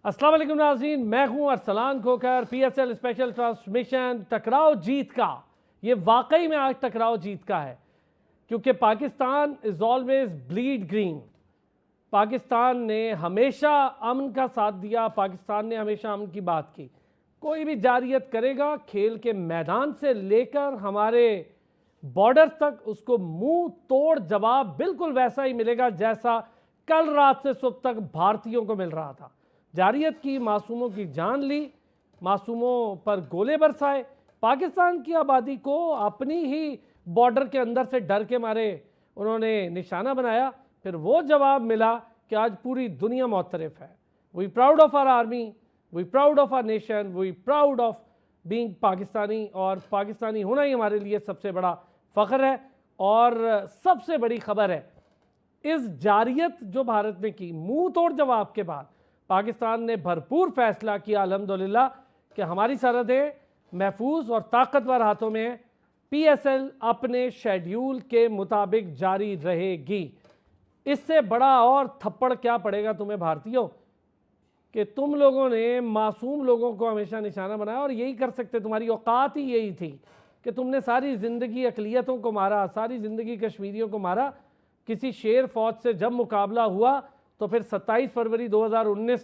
अस्सलाम वालेकुम नाज़रीन, मैं हूं अरसलान खोकर। PSL स्पेशल ट्रांसमिशन टकराव जीत का, ये वाकई में आज टकराव जीत का है, क्योंकि Pakistan is always bleed green. Pakistan ने हमेशा अमन का साथ दिया, पाकिस्तान ने हमेशा अमन की बात की। कोई भी जारियत करेगा खेल के मैदान से लेकर हमारे बॉर्डर तक, उसको मुंह तोड़ जवाब बिल्कुल वैसा ही मिलेगा जैसा कल रात से सुबह तक भारतीयों को मिल रहा था। जारियत की, मासूमों की जान ली, मासूमों पर गोले बरसाए, पाकिस्तान की आबादी को अपनी ही बॉर्डर के अंदर से डर के मारे उन्होंने निशाना बनाया। फिर वो जवाब मिला कि आज पूरी दुनिया मुतरफ है। We proud of our army, we proud of our nation, we proud of being Pakistani, और पाकिस्तानी होना ही हमारे लिए सबसे बड़ा फ़ख्र है। और सबसे बड़ी खबर है, इस जारियत जो भारत ने की, मुंह तोड़ जवाब के बाद पाकिस्तान ने भरपूर फैसला किया अल्हम्दुलिल्लाह कि हमारी सरहदें महफूज और ताकतवर हाथों में है। PSL अपने शेड्यूल के मुताबिक जारी रहेगी। इससे बड़ा और थप्पड़ क्या पड़ेगा तुम्हें भारतीयों, कि तुम लोगों ने मासूम लोगों को हमेशा निशाना बनाया, और यही कर सकते, तुम्हारी औकात ही यही थी कि तुमने सारी ज़िंदगी अक़लियतों को मारा, सारी ज़िंदगी कश्मीरियों को मारा। किसी शेर फौज से जब मुकाबला हुआ तो फिर 27 फरवरी 2019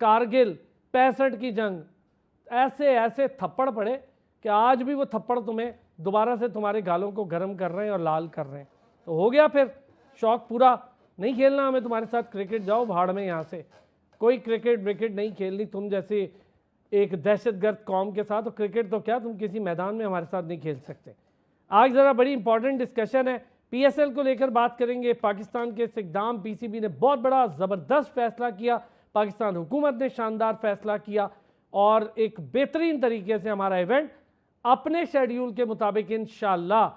कारगिल, 65 की जंग, ऐसे ऐसे थप्पड़ पड़े कि आज भी वो थप्पड़ तुम्हें दोबारा से तुम्हारे गालों को गर्म कर रहे हैं और लाल कर रहे हैं। तो हो गया फिर शौक पूरा, नहीं खेलना हमें तुम्हारे साथ क्रिकेट, जाओ भाड़ में यहाँ से। कोई क्रिकेट विकेट नहीं खेलनी तुम जैसे एक दहशतगर्द कौम के साथ। तो क्रिकेट तो क्या, तुम किसी मैदान में हमारे साथ नहीं खेल सकते। आज ज़रा बड़ी इंपॉर्टेंट डिस्कशन है, PSL को लेकर बात करेंगे। पाकिस्तान के इक़दाम PCB ने बहुत बड़ा ज़बरदस्त फैसला किया, पाकिस्तान हुकूमत ने शानदार फैसला किया, और एक बेहतरीन तरीके से हमारा इवेंट अपने शेड्यूल के मुताबिक इंशाअल्लाह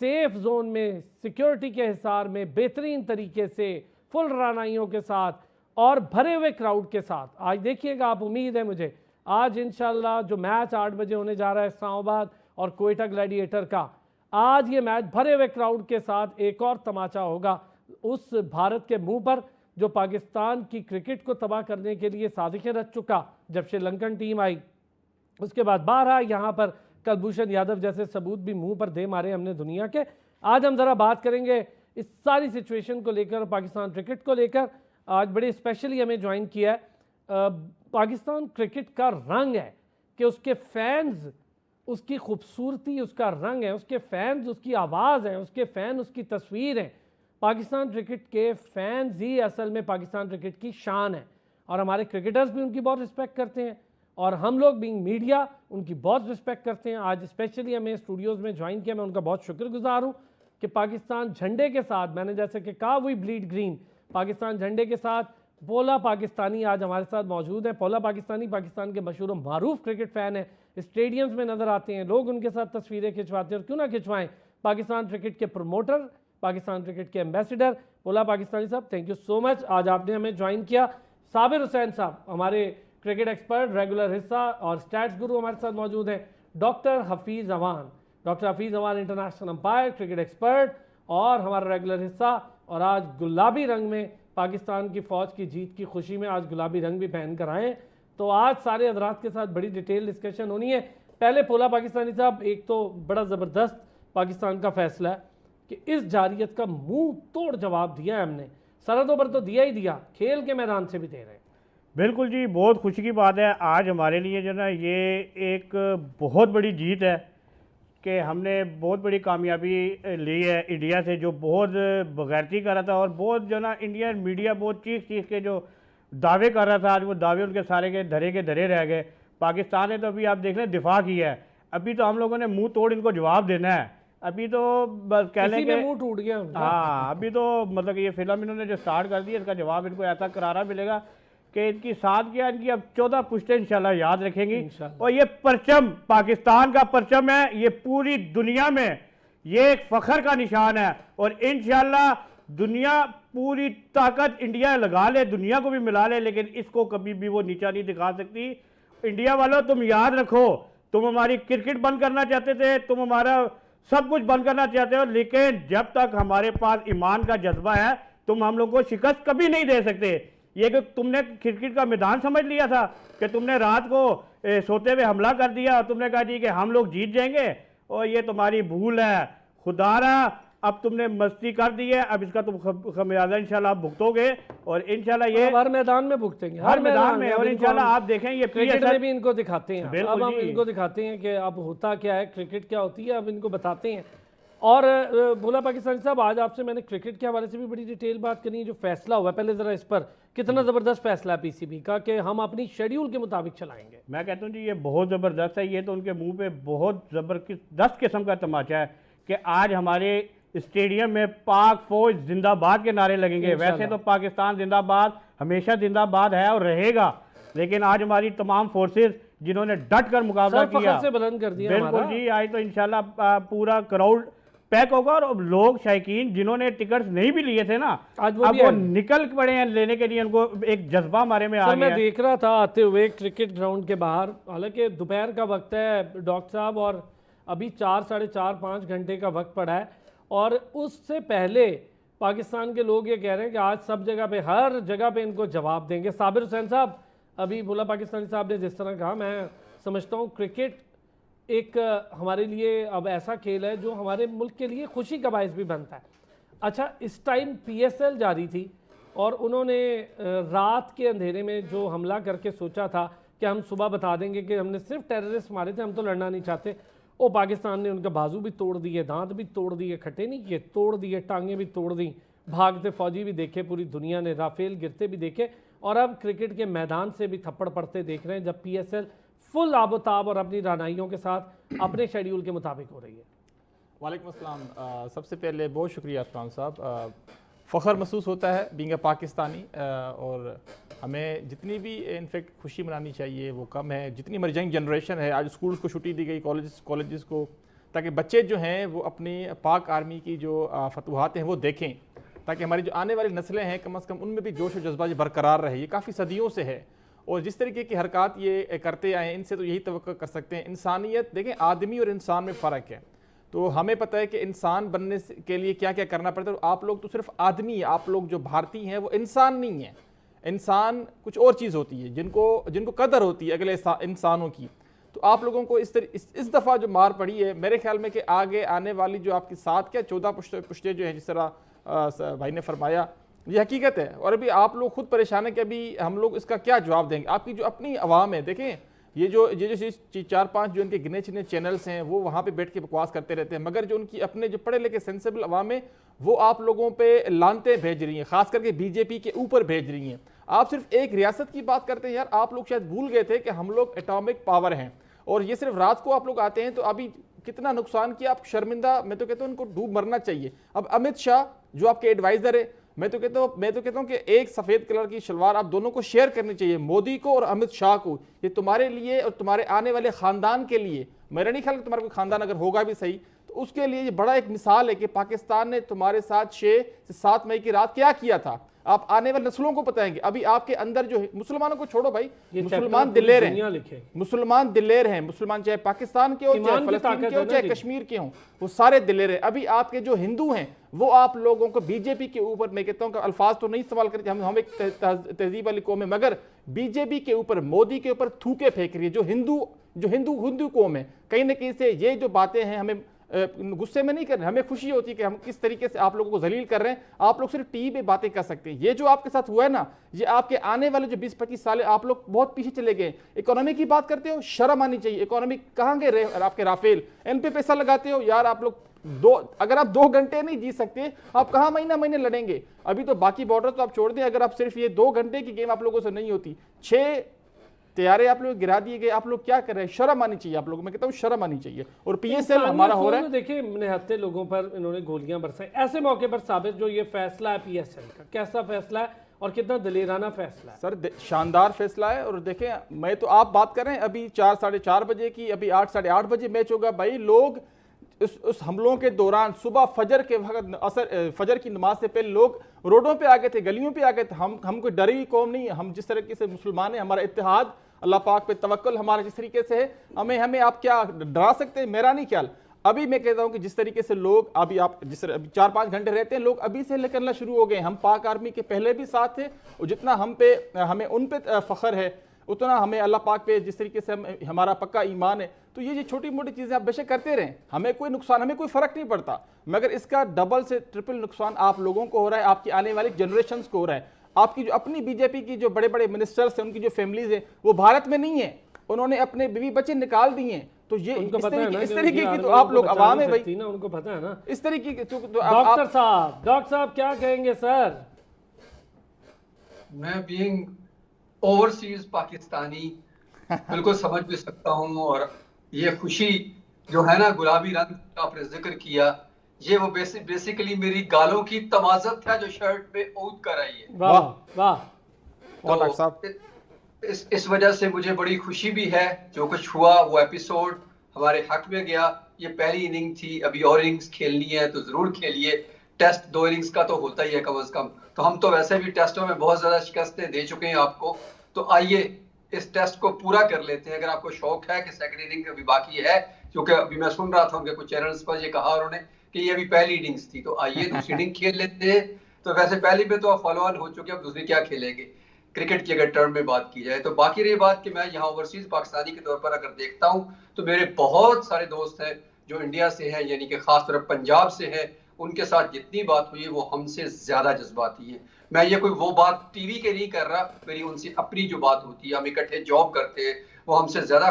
सेफ जोन में, सिक्योरिटी के हिसार में, बेहतरीन तरीके से, फुल रानाइयों के साथ और भरे हुए क्राउड के साथ आज देखिएगा आप। उम्मीद है मुझे आज इंशाअल्लाह जो मैच 8 बजे होने जा रहा है इस्लामाबाद और कोयटा ग्लैडिएटर का, आज ये मैच भरे हुए क्राउड के साथ एक और तमाचा होगा उस भारत के मुंह पर जो पाकिस्तान की क्रिकेट को तबाह करने के लिए साजिशें रच चुका। जब श्रीलंकन टीम आई उसके बाद बाहर आया, यहाँ पर कुलभूषण यादव जैसे सबूत भी मुंह पर दे मारे हमने दुनिया के। आज हम ज़रा बात करेंगे इस सारी सिचुएशन को लेकर, पाकिस्तान क्रिकेट को लेकर। आज बड़े स्पेशली हमें ज्वाइन किया है पाकिस्तान क्रिकेट का रंग है कि उसके फैंस, उसकी खूबसूरती उसका रंग है, उसके फैंस उसकी आवाज़ है, उसके फ़ैन उसकी तस्वीर है। पाकिस्तान क्रिकेट के फैंस ही असल में पाकिस्तान क्रिकेट की शान है, और हमारे क्रिकेटर्स भी उनकी बहुत रिस्पेक्ट करते हैं, और हम लोग बीइंग मीडिया उनकी बहुत रिस्पेक्ट करते हैं। आज स्पेशली हमें स्टूडियोज़ में ज्वाइन किया, मैं उनका बहुत शुक्रगुजार हूँ कि पाकिस्तान झंडे के साथ, मैंने जैसे कि कहा वी ब्लीड ग्रीन, पाकिस्तान झंडे के साथ पोला पाकिस्तानी आज हमारे साथ मौजूद है। पोला पाकिस्तानी पाकिस्तान के मशहूर मारूफ क्रिकेट फ़ैन है, स्टेडियम्स में नज़र आते हैं, लोग उनके साथ तस्वीरें खिंचवाते हैं, और क्यों ना खिंचवाएं। पाकिस्तान क्रिकेट के प्रमोटर, पाकिस्तान क्रिकेट के एम्बेसडर पोला पाकिस्तानी साहब, थैंक यू सो मच, आज आपने हमें ज्वाइन किया। साबिर हुसैन साहब हमारे क्रिकेट एक्सपर्ट, रेगुलर हिस्सा और स्टैट्स गुरु हमारे साथ मौजूद हैं। Doctor Hafeez Awan, doctor Hafeez Awan international umpire, cricket expert और हमारा रेगुलर हिस्सा, और आज गुलाबी रंग में पाकिस्तान की फ़ौज की जीत की खुशी में आज गुलाबी रंग भी पहन कर आए। तो आज सारे हजरात के साथ बड़ी डिटेल डिस्कशन होनी है। पहले पोला पाकिस्तानी साहब, एक तो बड़ा ज़बरदस्त पाकिस्तान का फैसला है कि इस जारियत का मुंह तोड़ जवाब दिया है हमने, सरहदों पर तो दिया ही दिया, खेल के मैदान से भी दे रहे हैं। बिल्कुल जी, बहुत खुशी की बात है आज हमारे लिए जो ना, ये एक बहुत बड़ी जीत है कि हमने बहुत बड़ी कामयाबी ली है इंडिया से, जो बहुत बगैरती कर रहा था, और बहुत जो ना इंडियन मीडिया बहुत चीख के जो दावे कर रहा था, आज वो दावे उनके सारे के धरे रह गए। पाकिस्तान ने तो अभी आप देख लें दिफा किया है, अभी तो हम लोगों ने मुंह तोड़ इनको जवाब देना है। अभी तो बस कह लें कि मुंह टूट गया। हाँ, अभी तो मतलब ये फिल्म इन्होंने जो स्टार्ट कर दी है, इसका जवाब इनको ऐसा करारा मिलेगा कि इनकी साथ किया, इनकी अब 14 पुश्तें इंशाल्लाह याद रखेंगी। और ये परचम पाकिस्तान का परचम है, ये पूरी दुनिया में ये एक फख्र का निशान है, और इंशाल्लाह दुनिया पूरी ताकत इंडिया लगा ले, दुनिया को भी मिला ले, लेकिन इसको कभी भी वो नीचा नहीं दिखा सकती। इंडिया वालों, तुम याद रखो, तुम हमारी क्रिकेट बंद करना चाहते थे, तुम हमारा सब कुछ बंद करना चाहते हो, लेकिन जब तक हमारे पास ईमान का जज्बा है तुम हम लोग को शिकस्त कभी नहीं दे सकते। ये कि तुमने क्रिकेट का मैदान समझ लिया था कि तुमने रात को सोते हुए हमला कर दिया और तुमने कहा जी कि हम लोग जीत जाएंगे, और ये तुम्हारी भूल है। खुदारा अब तुमने मस्ती कर दी है, अब इसका तुम खमियाजा इंशाल्लाह भुगतोगे, और इंशाल्लाह ये हर मैदान में भुगतेंगे, हर मैदान में। और इंशाल्लाह आप देखें ये क्रिकेट में भी इनको दिखाते हैं। अब हम जी। इनको दिखाते हैं कि अब होता क्या है, क्रिकेट क्या होती है, अब इनको बताते हैं। और भोला पाकिस्तानी साहब, आज आपसे मैंने क्रिकेट के हवाले से भी बड़ी डिटेल बात करनी है। जो फैसला हुआ है, पहले जरा इस पर, कितना ज़बरदस्त फैसला है पीसीबी का कि हम अपनी शेड्यूल के मुताबिक चलाएंगे। मैं कहता हूँ जी ये बहुत ज़बरदस्त है। ये तो उनके मुंह पे बहुत ज़बरदस्त किस्म का तमाचा है कि आज हमारे स्टेडियम में पाक फौज जिंदाबाद के नारे लगेंगे। वैसे तो पाकिस्तान जिंदाबाद हमेशा जिंदाबाद है और रहेगा, लेकिन आज हमारी तमाम फोर्सेस जिन्होंने डट कर मुकाबला किया, से बुलंद कर दिया बिल्कुल जी। आज तो इंशाल्लाह पूरा क्राउड पैक होगा, और लोग शायकीन जिन्होंने टिकट्स नहीं भी लिए थे ना, आज अब वो निकल पड़े हैं लेने के लिए। उनको एक जज्बा हमारे में आ गया। मैं देख रहा था आते हुए क्रिकेट ग्राउंड के बाहर, हालांकि दोपहर का वक्त है डॉक्टर साहब, और अभी 4, साढ़े 4, 5 घंटे का वक्त पड़ा है, और उससे पहले पाकिस्तान के लोग ये कह रहे हैं कि आज सब जगह पे, हर जगह पे इनको जवाब देंगे। साबिर हुसैन साहब, अभी भोला पाकिस्तानी साहब ने जिस तरह कहा, मैं समझता हूँ क्रिकेट एक हमारे लिए अब ऐसा खेल है जो हमारे मुल्क के लिए खुशी का बायस भी बनता है। अच्छा, इस टाइम PSL जारी थी और उन्होंने रात के अंधेरे में जो हमला करके सोचा था कि हम सुबह बता देंगे कि हमने सिर्फ टेररिस्ट मारे थे, हम तो लड़ना नहीं चाहते, वो पाकिस्तान ने उनका बाजू भी तोड़ दिए, दांत भी तोड़ दिए, खट्टे नहीं किए, तोड़ दिए, टांगें भी तोड़ दी, भागते फौजी भी देखे, पूरी दुनिया ने राफेल गिरते भी देखे, और अब क्रिकेट के मैदान से भी थप्पड़ पड़ते देख रहे हैं, जब PSL फुल आबोताब और अपनी रानाइयों के साथ अपने शेड्यूल के मुताबिक हो रही है। वालेकुम अस्सलाम। सबसे पहले बहुत शुक्रिया अफरान साहब। फ़ख्र महसूस होता है बीइंग अ पाकिस्तानी, और हमें जितनी भी इनफेक्ट खुशी मनानी चाहिए वो कम है। जितनी हमारी यंग जनरेशन है, आज स्कूल्स को छुट्टी दी गई, कॉलेजेस को, ताकि बच्चे जो हैं वो अपनी पाक आर्मी की जो फतूहात हैं वो देखें, ताकि हमारी जो आने वाली नस्लें हैं कम अज़ कम उनमें भी जोश और जज्बा बरकरार रहे। ये काफ़ी सदियों से है, और जिस तरीके की हरकत ये करते आए हैं, इनसे तो यही तवक्को कर सकते हैं। इंसानियत देखें, आदमी और इंसान में फ़र्क है, तो हमें पता है कि इंसान बनने के लिए क्या क्या करना पड़ता है। तो आप लोग तो सिर्फ आदमी है, आप लोग जो भारतीय हैं वो इंसान नहीं है। इंसान कुछ और चीज़ होती है, जिनको कदर होती है अगले इंसानों की। तो आप लोगों को इस दफ़ा जो मार पड़ी है, मेरे ख्याल में कि आगे आने वाली जो आपकी 7 क्या 14 पुश्ते जो हैं, जिस तरह भाई ने फरमाया, ये हकीकत है। और अभी आप लोग खुद परेशान है कि अभी हम लोग इसका क्या जवाब देंगे। आपकी जो अपनी आवाम है, देखें ये जो 4-5 जो इनके गिने चिने चैनल्स हैं वो वहाँ पे बैठ के बकवास करते रहते हैं, मगर जो उनकी अपने जो पढ़े लिखे सेंसिबल अवाम है वो आप लोगों पे लानते भेज रही हैं, खास करके बीजेपी के ऊपर भेज रही हैं। आप सिर्फ एक रियासत की बात करते हैं यार, आप लोग शायद भूल गए थे कि हम लोग एटॉमिक पावर हैं, और ये सिर्फ रात को आप लोग आते हैं तो अभी कितना नुकसान किया। आप शर्मिंदा, मैं तो कहता हूँ उनको डूब मरना चाहिए। अब अमित शाह जो आपके एडवाइजर है, मैं तो कहता हूँ कि एक सफ़ेद कलर की शलवार आप दोनों को शेयर करनी चाहिए, मोदी को और अमित शाह को। ये तुम्हारे लिए और तुम्हारे आने वाले ख़ानदान के लिए, मेरा नहीं ख्याल कि तुम्हारा कोई ख़ानदान अगर होगा भी सही तो उसके लिए ये बड़ा एक मिसाल है कि पाकिस्तान ने तुम्हारे साथ 6 से 7 मई की रात क्या किया था। आप आने वाले नस्लों को बताएंगे। अभी आपके अंदर जो है, मुसलमानों को छोड़ो भाई, मुसलमान दिलेर हैं, मुसलमान दिलेर हैं, मुसलमान चाहे पाकिस्तान के हो, चाहे फलस्तीन के हो, चाहे कश्मीर के हों, वो सारे दिलेर हैं। अभी आपके जो हिंदू हैं वो आप लोगों को बीजेपी के ऊपर, मैं कहता हूँ कि अल्फाज तो नहीं इस्तेमाल करते, हम एक तहजीब वाली कौम है, मगर बीजेपी के ऊपर, मोदी के ऊपर थूके फेंक रही है जो हिंदू कौम है। कहीं ना कहीं से ये जो बातें हैं, हमें गुस्से में नहीं कर रहे, हमें खुशी होती है कि हम किस तरीके से आप लोगों को जलील कर रहे हैं। आप लोग सिर्फ टीवी पे बातें कर सकते हैं। ये जो आपके साथ हुआ है ना, ये आपके आने वाले जो 20-25 साल आप लोग बहुत पीछे चले गए। इकोनॉमी की बात करते हो, शर्म आनी चाहिए। इकोनॉमी कहाँ गए आपके राफेल, इन पे पैसा लगाते हो यार। आप लोग अगर आप 2 घंटे नहीं जीत सकते, आप कहाँ महीने लड़ेंगे। अभी तो बाकी बॉर्डर तो आप छोड़ दें, अगर आप सिर्फ ये 2 घंटे की गेम आप लोगों से नहीं होती, 6 तैयारे आप लोग गिरा दिए गए, आप लोग क्या कर रहे हैं। शर्म आनी चाहिए आप लोगों, मैं कहता हूँ शर्म आनी चाहिए। और PSL हमारा हो रहा है, देखिए निहत्ते लोगों पर इन्होंने गोलियां बरसाई। ऐसे मौके पर साबित जो ये फैसला है PSL का, कैसा फैसला है और कितना दलेराना फैसला है। सर शानदार फैसला है। और देखें, मैं तो आप बात कर रहे हैं अभी 4 साढ़े 4 बजे की, अभी 8 साढ़े 8 बजे मैच होगा। भाई लोग उस हमलों के दौरान सुबह फजर के वक्त, फजर की नमाज से पहले लोग रोडों पे आ गए थे, गलियों पे आ गए थे। हम कोई डरी कौम नहीं है। हम जिस तरीके से मुसलमान हैं, हमारा इत्तेहाद, अल्लाह पाक पे तवक्कुल हमारा जिस तरीके से है, हमें आप क्या डरा सकते हैं। मेरा नहीं ख्याल। अभी मैं कहता हूं कि जिस तरीके से लोग अभी आप जिस अभी 4-5 घंटे रहते हैं, लोग अभी से करना शुरू हो गए। हम पाक आर्मी के पहले भी साथ थे, और जितना हमें उन पे फख्र है, उतना हमें अल्लाह पाक पे जिस तरीके से हमारा पक्का ईमान है। तो ये छोटी मोटी चीज़ें आप बेशक करते रहें, हमें कोई नुकसान, हमें कोई फ़र्क नहीं पड़ता, मगर इसका डबल से ट्रिपल नुकसान आप लोगों को हो रहा है, आपकी आने वाली जनरेशन को हो रहा है। आपकी जो अपनी बीजेपी की जो बड़े बड़े मिनिस्टर्स हैं, उनकी जो फैमिलीज हैं, वो भारत में नहीं है, उन्होंने अपने बीवी बच्चे निकाल दिए हैं। तो ये इस तरीके की तो आप लोग अवाम है भाई, उनको पता है ना इस तरीके की। डॉक्टर साहब क्या कहेंगे सर? मैं बीइंग ओवरसीज पाकिस्तानी बिल्कुल समझ भी सकता हूँ, और ये खुशी जो है ना, गुलाबी रंग का आपने जिक्र किया, ये वो बेसिकली मेरी गालों की तमाज़त है जो शर्ट पे ऊद कर आई है। वाह वाह। तो इस वजह से मुझे बड़ी खुशी भी है। जो कुछ हुआ वो एपिसोड हमारे हक में गया। ये पहली इनिंग थी, अभी और इनिंग्स खेलनी है तो जरूर खेलिए। टेस्ट 2 इनिंग्स का तो होता ही है कम से कम। तो हम तो वैसे भी टेस्टों में बहुत ज्यादा शिकस्तें दे चुके हैं आपको, तो आइए इस टेस्ट को पूरा कर लेते हैं। अगर आपको शौक है कि सेकंड इनिंग अभी बाकी है, क्योंकि अभी मैं सुन रहा था उनके कुछ चैनल्स पर ये कहा उन्होंने कि ये अभी पहली इनिंग्स थी, तो आइए दूसरी इनिंग खेल लेते हैं। तो वैसे पहली में तो आप फॉलो ऑन हो चुके हैं, अब दूसरी क्या खेलेंगे क्रिकेट की अगर टर्म में बात की जाए। तो बाकी रही बात कि मैं यहाँ ओवरसीज पाकिस्तानी के तौर पर अगर देखता हूँ तो मेरे बहुत सारे दोस्त हैं जो इंडिया से हैं, यानी कि खासतौर पर पंजाब से हैं। उनके साथ जितनी बात हुई है वो हमसे ज्यादा जज्बाती है। मैं ये कोई वो बात टीवी के नहीं कर रहा, मेरी उनसे अपनी जो बात होती है, हम इकट्ठे जॉब करते हैं, वो हमसे ज्यादा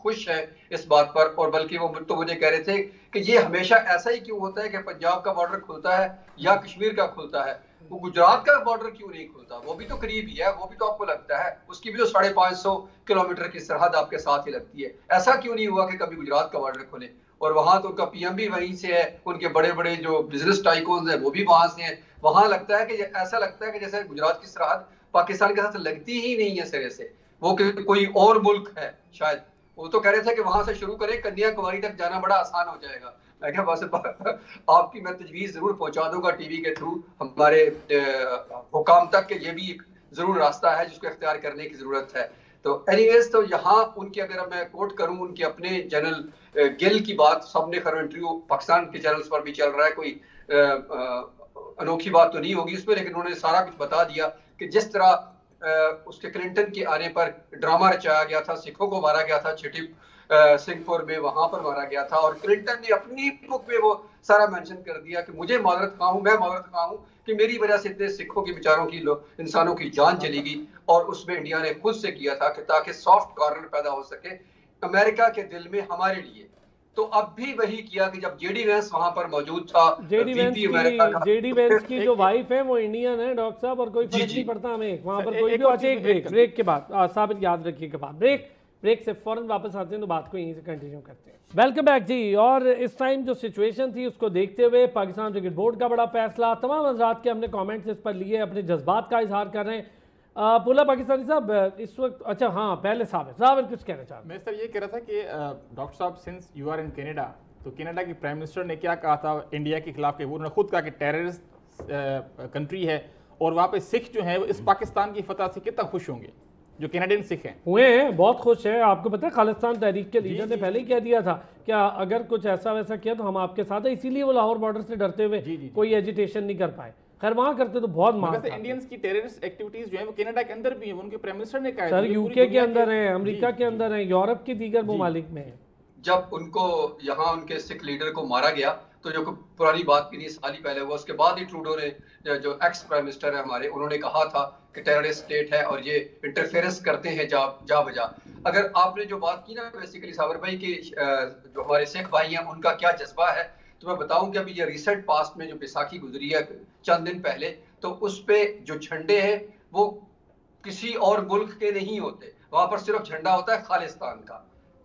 खुश है इस बात पर। और बल्कि वो तो मुझे कह रहे थे कि ये हमेशा ऐसा ही क्यों होता है कि पंजाब का बॉर्डर खुलता है या कश्मीर का खुलता है, वो गुजरात का बॉर्डर क्यों नहीं खुलता? वो भी तो करीब ही है, वो भी तो आपको लगता है, उसकी भी तो 550 किलोमीटर की सरहद आपके साथ ही लगती है। ऐसा क्यों नहीं हुआ कि कभी गुजरात का बॉर्डर खुले? और वहां तो उनका पीएम भी वहीं से है, उनके बड़े बड़े जो बिजनेस टाइकून्स हैं वो भी वहां से हैं। वहां लगता है कि ऐसा लगता है कि जैसे गुजरात की सरहद पाकिस्तान के साथ लगती ही नहीं है सिरे से, वो कोई और मुल्क है शायद। वो तो कह रहे थे कि वहां से शुरू करें, कन्याकुमारी तक जाना बड़ा आसान हो जाएगा। मैं क्या बस आपकी मैं तजवीज़ जरूर पहुंचा दूंगा टीवी के थ्रू हमारे हुकाम तक, कि ये भी एक जरूर रास्ता है जिसको इख्तियार करने की जरूरत है। तो एनीवेज, तो यहाँ उनकी अगर मैं कोट करूं, उनके अपने जनरल गिल की बात, सबने खैर इंटरव्यू पाकिस्तान के चैनल्स पर भी चल रहा है, कोई अनोखी बात तो नहीं होगी उसमें, लेकिन उन्होंने सारा कुछ बता दिया कि जिस तरह उसके क्लिंटन के आने पर ड्रामा रचाया गया था, सिखों को मारा गया था छिटी सिंहपुर में, वहां पर मारा गया था। और क्लिंटन ने अपनी बुक में वो सारा मेंशन कर दिया कि मुझे माजरत खा हूं, मैं माजरत खा हूं कि मेरी वजह से इतने सिखों की बेचारों की इंसानों की जान चली गई। और उसमें इंडिया ने खुद से किया था कि ताकि सॉफ्ट कॉर्नर पैदा हो सके अमेरिका के दिल में हमारे लिए। तो अब भी वही किया कि जब जेडी वेंस वहां पर मौजूद था, जेडी वेंस की जो वाइफ है वो इंडियन है डॉक्टर साहब, और कोई फर्क नहीं पड़ता हमें वहां पर कोई भी। अच्छा, एक ब्रेक के बाद साबित याद रखिए के बाद ब्रेक से फौरन वापस आते हैं तो बात को यहीं से कंटिन्यू करते हैं। वेलकम बैक जी। और इस टाइम जो सिचुएशन थी उसको देखते हुए पाकिस्तान क्रिकेट बोर्ड का बड़ा फैसला, तमाम हज़रात के हमने कमेंट्स इस पर लिए, अपने जज्बात का इजहार कर रहे हैं। पुला पाकिस्तानी साहब इस वक्त, अच्छा हाँ पहले साबिर कुछ कहना चाहते? मैं सर ये कह रहा था कि डॉक्टर साहब, since you are in Canada, तो कनाडा की प्राइम मिनिस्टर ने क्या कहा था इंडिया के खिलाफ, उन्होंने खुद कहा कि टेररिस्ट कंट्री है, और वहाँ पे सिख जो है वो इस पाकिस्तान की फतह से कितना खुश होंगे, जो कैनेडियन सिख हैं हुए हैं, बहुत खुश है। आपको पता है खालिस्तान तहरीक के लीडर ने पहले ही कह दिया था कि अगर कुछ ऐसा वैसा किया तो हम आपके साथ है, इसीलिए वो लाहौर बॉर्डर से डरते हुए कोई एजिटेशन नहीं कर पाए। खैर वहां करते तो बहुत मार। इंडियंस की टेररिस्ट एक्टिविटीज जो है वो कनाडा के अंदर भी है, उनके प्राइम मिनिस्टर ने कहा, सर यूके के अंदर है, अमेरिका के अंदर है, यूरोप के दीगर ममालिक में है। जब उनको यहाँ उनके सिख लीडर को मारा गया तो जो पुरानी बात भी नहीं, साल ही पहले हुआ, उसके बाद ही ट्रूडो ने, जो एक्स प्राइम मिनिस्टर है हमारे, उन्होंने कहा था कि टेररिस्ट स्टेट है और ये इंटरफेरेंस करते हैं जा बजा। अगर आपने जो बात की ना बेसिकली साबर भाई की, जो हमारे सिख भाई हैं उनका क्या जज्बा है, तो मैं बताऊं कि अभी ये रिसेंट पास्ट में जो बैसाखी गुजरी है चंद दिन पहले, तो उस पे जो झंडे हैं वो किसी और मुल्क के नहीं होते, वहां पर सिर्फ झंडा होता है खालिस्तान का।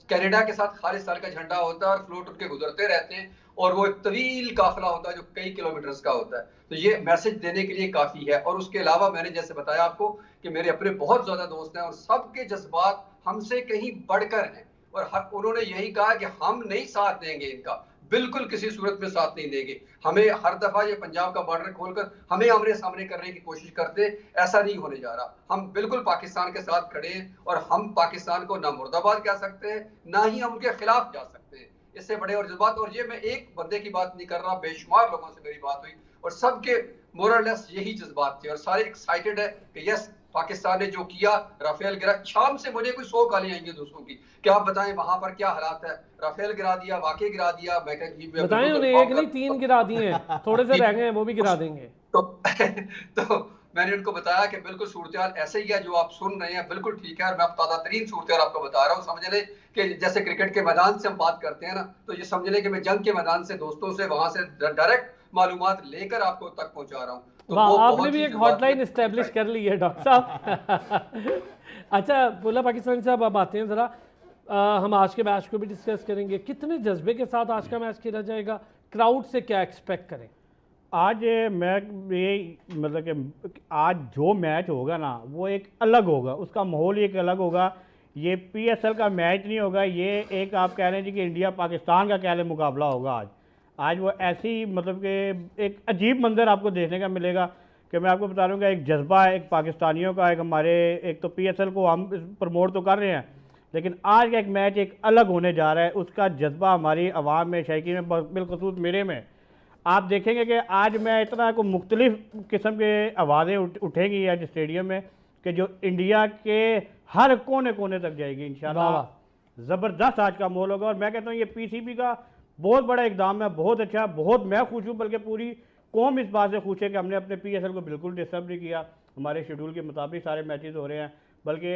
कनाडा के साथ खालिस्तान का झंडा होता है और फ्लोट उनके गुजरते रहते हैं, और वो एक तवील काफिला होता है जो कई किलोमीटर्स का होता है। तो ये मैसेज देने के लिए काफी है। और उसके अलावा मैंने जैसे बताया आपको कि मेरे अपने बहुत ज्यादा दोस्त हैं और सबके जज्बात हमसे कहीं बढ़कर हैं, और उन्होंने यही कहा कि हम नहीं साथ देंगे इनका, बिल्कुल किसी सूरत में साथ नहीं देंगे। हमें हर दफा ये पंजाब का बॉर्डर खोलकर हमें आमने सामने करने की कोशिश करते, ऐसा नहीं होने जा रहा। हम बिल्कुल पाकिस्तान के साथ खड़े हैं और हम पाकिस्तान को ना मुर्दाबाद कह सकते हैं, ना ही हम उनके खिलाफ जा सकते हैं। इससे बड़े और जज्बात। और ये मैं एक बंदे की बात नहीं कर रहा, बेशुमार लोगों से मेरी बात हुई और सबके मोरलेस यही जज्बात थे और सारे एक्साइटेड है कि यस पाकिस्तान ने जो किया, राफेल गिरा। शाम से मुझे कोई 100 गालियां आएंगी दोस्तों की कि आप बताएं वहां पर क्या हालात है, राफेल गिरा दिया, वाकई गिरा दिया। मैं बताएं उन्हें, एक नहीं 3 गिरा दिए हैं, थोड़े से रह गए हैं वो भी गिरा देंगे। तो मैंने उनको बताया कि बिल्कुल सूरत ऐसे ही है जो आप सुन रहे हैं, बिल्कुल ठीक है। और मैं ताज़ा तरीन सूरत आपको बता रहा हूँ। समझ लें कि जैसे क्रिकेट के मैदान से हम बात करते हैं ना, तो ये समझ लें कि मैं जंग के मैदान से दोस्तों से वहां से डायरेक्ट मालूमात लेकर आपको तक पहुंचा रहा हूँ। तो आपने भी एक हॉटलाइन एस्टेब्लिश कर ली है डॉक्टर साहब। अच्छा बुल्ला पाकिस्तानी साहब, अब आते हैं ज़रा, हम आज के मैच को भी डिस्कस करेंगे। कितने जज्बे के साथ आज का मैच खेला जाएगा, क्राउड से क्या एक्सपेक्ट करें? आज मैच ये मतलब कि आज जो मैच होगा ना वो एक अलग होगा, उसका माहौल एक अलग होगा। ये PSL का मैच नहीं होगा, ये एक आप कह रहे हैं कि इंडिया पाकिस्तान का कह लें मुकाबला होगा। आज वो ऐसी मतलब कि एक अजीब मंजर आपको देखने का मिलेगा कि मैं आपको बता दूँगा, एक जज्बा है एक पाकिस्तानियों का, एक हमारे, एक तो PSL को हम प्रमोट तो कर रहे हैं, लेकिन आज का एक मैच एक अलग होने जा रहा है। उसका जज्बा हमारी आवाम में, शायकीन में, बिलखसूस मेरे में, आप देखेंगे कि आज मैं इतना को मुख्तलिफ किस्म के आवाज़ें उठेंगी आज स्टेडियम में कि जो इंडिया के हर कोने कोने तक जाएगी इंशाल्लाह। ज़बरदस्त आज का माहौल होगा और मैं कहता हूँ ये PCB का बहुत बड़ा इकदाम है, बहुत अच्छा, बहुत मैं खुश हूँ, बल्कि पूरी कौम इस बात से खुश है कि हमने अपने PSL को बिल्कुल डिस्टर्ब नहीं किया। हमारे शेड्यूल के मुताबिक सारे मैचेस हो रहे हैं, बल्कि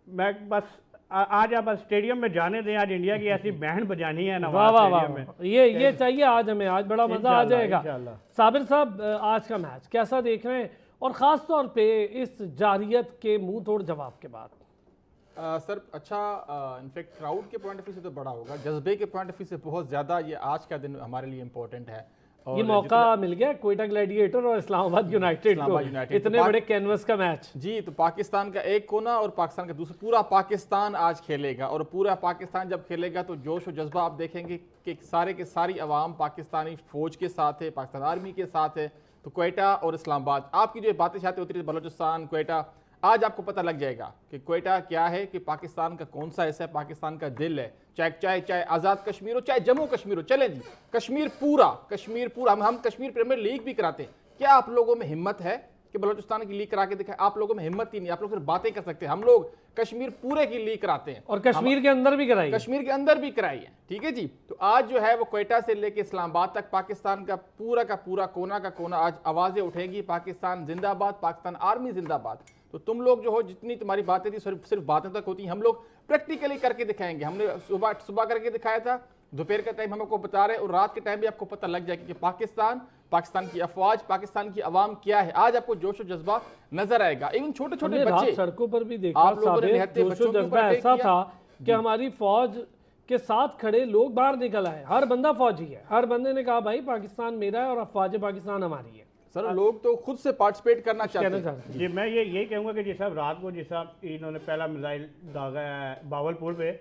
मैं बस आज आप स्टेडियम में जाने दें, आज इंडिया की ऐसी बैंड बजानी है ना स्टेडियम में, ये चाहिए आज हमें, आज बड़ा मजा आ जाएगा। साबिर साहब, आज का मैच कैसा देख रहे हैं, और ख़ास तौर पे इस जारियत के मुंह तोड़ जवाब के बाद? सर अच्छा, इनफैक्ट क्राउड के पॉइंट ऑफ व्यू से तो बड़ा होगा, जज्बे के पॉइंट ऑफ व्यू से बहुत ज़्यादा ये आज का दिन हमारे लिए इम्पोर्टेंट है। और ये मौका मिल गया क्वेटा ग्लैडिएटर और इस्लामाबाद यूनाइटेड को, इतने बड़े कैनवस का मैच। जी, तो पाकिस्तान का एक कोना और पाकिस्तान का दूसरा, पूरा पाकिस्तान आज खेलेगा। और पूरा पाकिस्तान जब खेलेगा तो जोश और जज्बा आप देखेंगे कि सारे के सारी अवाम पाकिस्तानी फ़ौज के साथ है, पाकिस्तान आर्मी के साथ है। तो क्वेटा और इस्लामाबाद, आपकी जो बातें शायद होती रही बलोचिस्तान, क्वेटा, आज आपको पता लग जाएगा कि क्वेटा क्या है, कि पाकिस्तान का कौन सा हिस्सा है, पाकिस्तान का दिल है। चाहे आज़ाद कश्मीर हो, चाहे जम्मू कश्मीर हो, चले जी कश्मीर पूरा हम कश्मीर प्रीमियर लीग भी कराते हैं। क्या आप लोगों में हिम्मत है कि बलोचिस्तान की लीग करा के दिखाए? आप लोगों में हिम्मत ही नहीं, आप लोग सिर्फ बातें कर सकते हैं। हम लोग कश्मीर पूरे की लीग कराते हैं और कश्मीर के अंदर भी कराई, कश्मीर के अंदर भी कराई है। ठीक है जी, तो आज जो है वो क्वेटा से लेके इस्लामाबाद तक पाकिस्तान का पूरा कोना का कोना आज आवाज़ें उठेंगी, पाकिस्तान जिंदाबाद, पाकिस्तान आर्मी जिंदाबाद। तो तुम लोग जो हो, जितनी तुम्हारी बातें थी सिर्फ बातें तक होती हैं, हम लोग प्रैक्टिकली करके दिखाएंगे। हमने सुबह करके दिखाया था, दोपहर का टाइम हम आपको बता रहे हैं, और रात के टाइम भी आपको पता लग जाएगा कि पाकिस्तान की अफवाज, पाकिस्तान की अवाम क्या है। आज आपको जोश और जज्बा नजर आएगा। इवन छोटे छोटे बच्चे सड़कों पर भी देखा, आप लोगों ने जोश और जज्बा ऐसा था कि हमारी फौज के साथ खड़े लोग बाहर निकल आए। हर बंदा फौजी है, हर बंदे ने कहा भाई पाकिस्तान मेरा है और अफवाज पाकिस्तान हमारी है। सर लोग तो खुद से पार्टिसिपेट करना चाहते हैं। जी, मैं यही कहूँगा कि जिस साहब रात को जिस साहब इन्होंने पहला मिसाइल दागा है बावलपुर पे,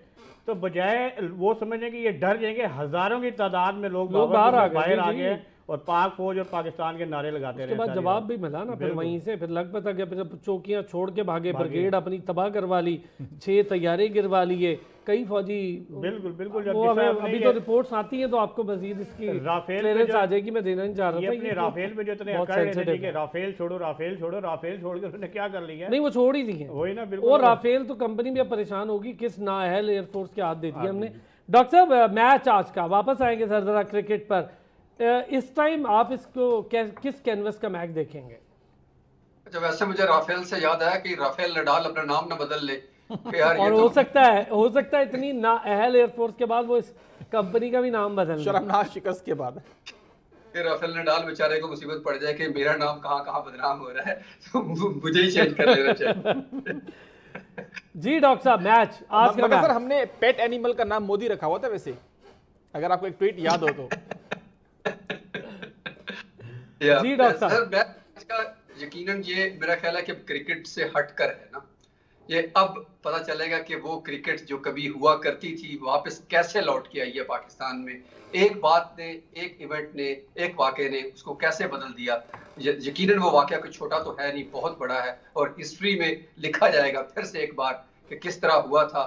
तो बजाय वो समझने कि ये डर जाएंगे, हज़ारों की तादाद में लोग बाहर आ गए और पाक फौज और पाकिस्तान के नारे लगाते रहे। उसके बाद जवाब भी मिला ना, फिर वहीं से फिर लग पता गया, फिर चौकियां छोड़ के भागे, ब्रिगेड अपनी तबाह करवा ली, 6 तैयारे गिरवा लिए, कई फौजी। बिल्कुल वो अभी तो रिपोर्ट्स आती हैं तो आपको मजीद इसकी क्लियरेंस आ जाएगी। मैं देना नहीं चाह रहा था राफेल पे जो इतने राफेल छोड़ो राफेल छोड़ के उसने क्या कर लिया? नहीं, वो छोड़ ही दिए वही ना, बिल्कुल। और राफेल तो कंपनी भी अब परेशान होगी, किस नाअहल एयरफोर्स के हाथ दे दिया हमने। डॉक्टर साहब, मैच आज का वापस आएंगे सर जरा क्रिकेट पर। इस टाइम आप इसको किस कैनवस का मैच देखेंगे? अच्छा, वैसे मुझे राफेल से याद आया कि राफेल नडाल अपना नाम ना बदल ले यार। और हो सकता है इतनी नाअहल एयरफोर्स के बाद वो इस कंपनी का भी नाम बदल ले, शर्मनाक शिकस्त के बाद। फिर राफेल नडाल बेचारे को मुसीबत पड़ जाए कि मेरा नाम कहाँ बदनाम हो रहा है, तो मुझे ही चेंज कर लेना चाहिए। जी डॉक्टर साहब, मैच आज का मैच। सर हमने पेट एनिमल का नाम मोदी रखा हुआ था वैसे, अगर आपको एक ट्वीट याद हो तो। जी डॉक्टर साहब, यकीनन ये मेरा ख्याल है कि क्रिकेट से हटकर है ना, ये अब पता चलेगा कि वो क्रिकेट जो कभी हुआ करती थी वापस कैसे लौट के आई है पाकिस्तान में। एक बात ने, एक इवेंट ने, एक वाक़े ने उसको कैसे बदल दिया। यकीनन वो वाक़या कोई छोटा तो है नहीं, बहुत बड़ा है और हिस्ट्री में लिखा जाएगा फिर से एक बार कि किस तरह हुआ था।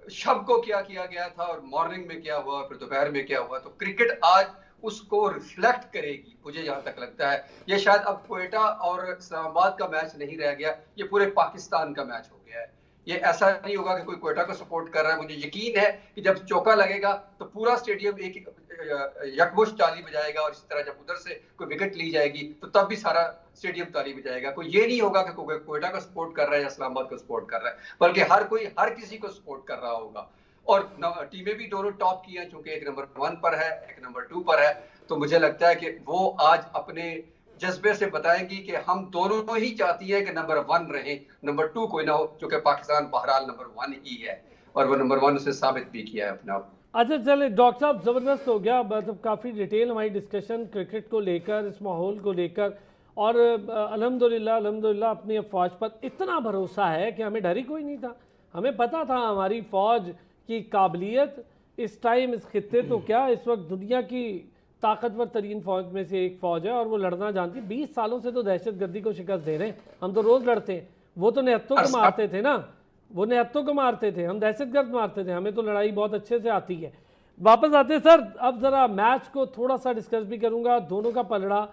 शब को क्या किया गया था और मॉर्निंग में क्या हुआ, फिर दोपहर में क्या हुआ, तो क्रिकेट आज उसको रिफ्लेक्ट करेगी, मुझे जहां तक लगता है। ये शायद अब क्वेटा और इस्लामाबाद का मैच नहीं रह गया, ये पूरे पाकिस्तान का मैच हो गया है। ये ऐसा नहीं होगा कि कोई क्वेटा को सपोर्ट कर रहा है। मुझे यकीन है कि जब चौका लगेगा तो पूरा स्टेडियम एक यकमुश्त ताली बजाएगा, और इसी तरह जब उधर से कोई विकेट ली जाएगी तो तब भी सारा स्टेडियम ताली बजाएगा। कोई ये नहीं होगा कि कोई क्वेटा को सपोर्ट कर रहा है या इस्लामाबाद को सपोर्ट कर रहा है, बल्कि हर कोई हर किसी को सपोर्ट कर रहा होगा। और टीमें भी दोनों टॉप की हैं, चूंकि एक नंबर 1 पर है, एक नंबर 2 पर है, तो मुझे लगता है कि वो आज अपने जज्बे से बताएंगी कि हम दोनों ही चाहती है कि नंबर 1 रहे, नंबर 2 कोई ना हो, क्योंकि पाकिस्तान बहरहाल नंबर 1 ही है और वो नंबर 1 उसे साबित भी किया है अपना। अच्छा चले डॉक्टर साहब, ज़बरदस्त हो गया, मतलब काफ़ी डिटेल हमारी डिस्कशन क्रिकेट को लेकर, इस माहौल को लेकर, और अल्हम्दुलिल्लाह अपनी फ़ौज पर इतना भरोसा है कि हमें डर ही कोई नहीं था। हमें पता था हमारी फ़ौज की काबिलियत इस टाइम, इस खित्ते तो क्या, इस वक्त दुनिया की ताकतवर तरीन फ़ौज में से एक फ़ौज है और वो लड़ना जानती है। 20 सालों से तो दहशत गर्दी को शिकस्त दे रहे हैं, हम तो रोज़ लड़ते हैं। वो तो निहत्तों को मारते थे ना, वो निहत्तों को मारते थे, हम दहशतगर्द मारते थे, हमें तो लड़ाई बहुत अच्छे से आती है। वापस आते हैं सर, अब ज़रा मैच को थोड़ा सा डिस्कस भी करूँगा। दोनों का पलड़ा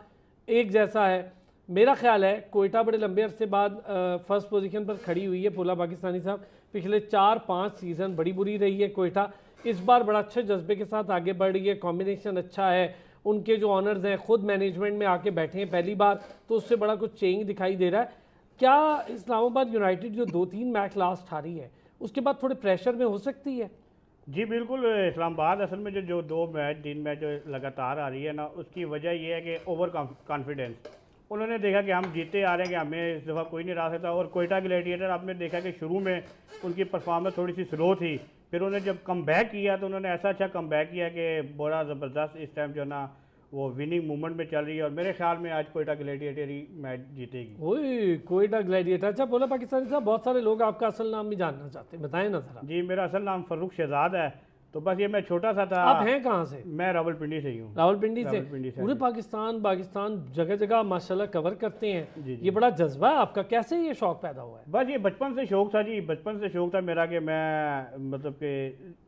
एक जैसा है। मेरा ख्याल है कोयटा बड़े लंबे अरसे बाद फर्स्ट पोजीशन पर खड़ी हुई है। पोला पाकिस्तानी साहब, पिछले 4-5 सीज़न बड़ी बुरी रही है कोयटा, इस बार बड़ा अच्छे जज्बे के साथ आगे बढ़ रही है, कॉम्बिनेशन अच्छा है। उनके जो ऑनर्स हैं खुद मैनेजमेंट में आके बैठे हैं पहली बार, तो उससे बड़ा कुछ चेंज दिखाई दे रहा है। क्या इस्लामाबाद यूनाइटेड जो 2-3 मैच लास्ट हारी है, उसके बाद थोड़े प्रेशर में हो सकती है? जी बिल्कुल, इस्लामाबाद असल में जो 2 मैच 3 मैच जो लगातार आ रही है ना, उसकी वजह यह है कि ओवर कॉन्फिडेंस। उन्होंने देखा कि हम जीते आ रहे हैं, कि हमें इस दफ़ा कोई नहीं हरा सकता। और कोयटा ग्लैडिएटर आपने देखा कि शुरू में उनकी परफॉर्मेंस थोड़ी सी स्लो थी, फिर उन्होंने जब कम बैक किया तो उन्होंने ऐसा अच्छा कम बैक किया कि बड़ा ज़बरदस्त इस टाइम जो ना वो विनिंग मूवमेंट में चल रही है। और मेरे ख्याल में आज कोयटा ग्लैडिएटर ही मैच जीतेगी। ओए कोयटा ग्लैडिएटर। अच्छा बोला पाकिस्तानी साहब, बहुत सारे लोग आपका असल नाम भी जानना चाहते हैं, बताएं ना ज़रा। जी मेरा असल नाम फर्रुख शहजाद है। तो बस ये मैं छोटा सा था। आप हैं कहाँ से? मैं रावलपिंडी से ही हूँ। रावलपिंडी से पूरे पाकिस्तान जगह जगह माशाल्लाह कवर करते हैं। ये बड़ा जज्बा है आपका, कैसे ये शौक पैदा हुआ है? बस ये बचपन से शौक था जी, बचपन से शौक था मेरा कि मैं मतलब कि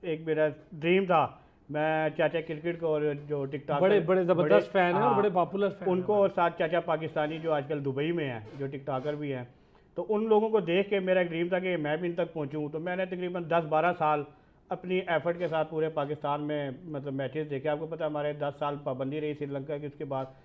एक मेरा ड्रीम था, मैं चाचा क्रिकेट को और जो टिकटॉक बड़े ज़बरदस्त फ़ैन हैं और बड़े पॉपुलर फ़ैन उनको, और साथ चाचा पाकिस्तानी जो आजकल दुबई में हैं, जो टिकटॉकर भी हैं, तो उन लोगों को देख के मेरा एक ड्रीम था कि मैं भी इन तक पहुँचूँ। तो मैंने तकरीबन 10-12 साल अपनी एफर्ट के साथ पूरे पाकिस्तान में मतलब मैचेस देखे। आपको पता है हमारे 10 साल पाबंदी रही श्रीलंका की, उसके बाद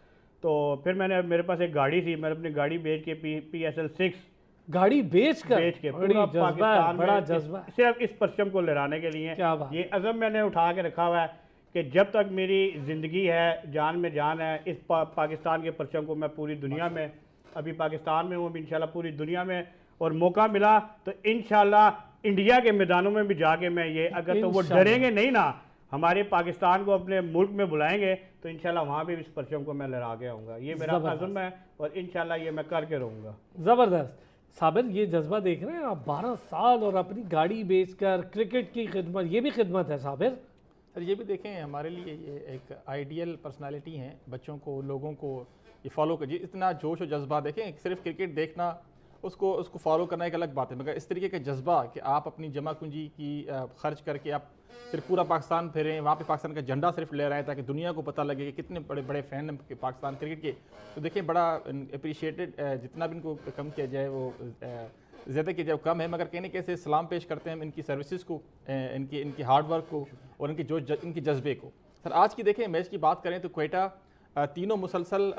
तो फिर मेरे पास एक गाड़ी थी, मैंने अपनी गाड़ी बेच के PSL 6 गाड़ी बेच के पूरा पाकिस्तान बड़ा जज्बा सिर्फ इस परचम को लहराने के लिए। ये अज़म मैंने उठा के रखा हुआ है कि जब तक मेरी ज़िंदगी है, जान में जान है, इस पाकिस्तान के परचम को मैं पूरी दुनिया में, अभी पाकिस्तान में हूँ, इंशाल्लाह पूरी दुनिया में, और मौका मिला तो इंशाल्लाह इंडिया के मैदानों में भी जाके मैं ये, अगर तो वो डरेंगे नहीं ना, हमारे पाकिस्तान को अपने मुल्क में बुलाएंगे तो इंशाल्लाह वहाँ भी इस परचम को मैं लहरा के आऊँगा। ये मेरा अज़म है और इंशाल्लाह ये मैं करके रहूँगा। ज़बरदस्त। साबिर, ये जज्बा देख रहे हैं आप, 12 साल और अपनी गाड़ी बेचकर क्रिकेट की खिदमत, ये भी खिदमत है साबिर। सर ये भी देखें, हमारे लिए ये एक आइडियल पर्सनालिटी हैं। बच्चों को, लोगों को ये फॉलो कर, इतना जोश और जज्बा देखें, सिर्फ क्रिकेट देखना, उसको फॉलो करना एक अलग बात है, मगर इस तरीके का जज्बा कि आप अपनी जमा पूंजी की खर्च करके आप सिर्फ पूरा पाकिस्तान फिरें, वहाँ पे पाकिस्तान का झंडा सिर्फ ले रहे हैं ताकि दुनिया को पता लगे कि कितने बड़े बड़े फ़ैन हैं पाकिस्तान क्रिकेट के। तो देखिए बड़ा अप्रिशिएटेड, जितना भी इनको कम किया जाए वो ज़्यादा किया जाए कम है, मगर कहने कैसे सलाम पेश करते हैं इनकी सर्विसेज को, इनकी हार्ड वर्क को और इनकी जज्बे को। सर आज की देखें मैच की बात करें तो कोयटा तीनों मुसलसल